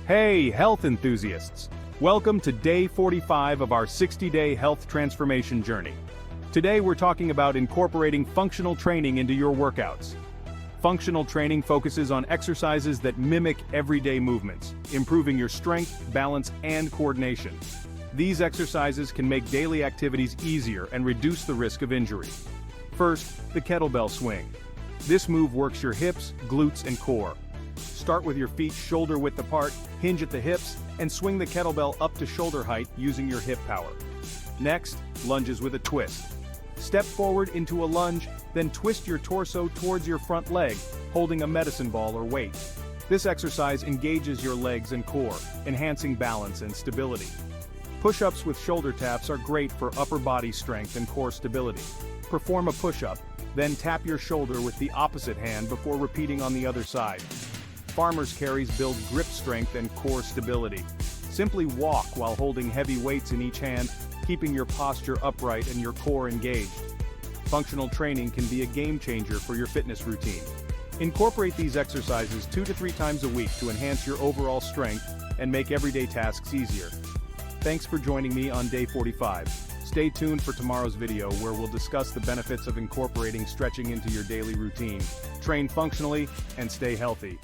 Hey, health enthusiasts! Welcome to day 45 of our 60-day health transformation journey. Today we're talking about incorporating functional training into your workouts. Functional training focuses on exercises that mimic everyday movements, improving your strength, balance, and coordination. These exercises can make daily activities easier and reduce the risk of injury. First, the kettlebell swing. This move works your hips, glutes, and core. Start with your feet shoulder-width apart, hinge at the hips, and swing the kettlebell up to shoulder height using your hip power. Next, lunges with a twist. Step forward into a lunge, then twist your torso towards your front leg, holding a medicine ball or weight. This exercise engages your legs and core, enhancing balance and stability. Push-ups with shoulder taps are great for upper body strength and core stability. Perform a push-up, then tap your shoulder with the opposite hand before repeating on the other side. Farmer's carries build grip strength and core stability. Simply walk while holding heavy weights in each hand, keeping your posture upright and your core engaged. Functional training can be a game changer for your fitness routine. Incorporate these exercises 2 to 3 times a week to enhance your overall strength and make everyday tasks easier. Thanks for joining me on day 45. Stay tuned for tomorrow's video where we'll discuss the benefits of incorporating stretching into your daily routine. Train functionally and stay healthy.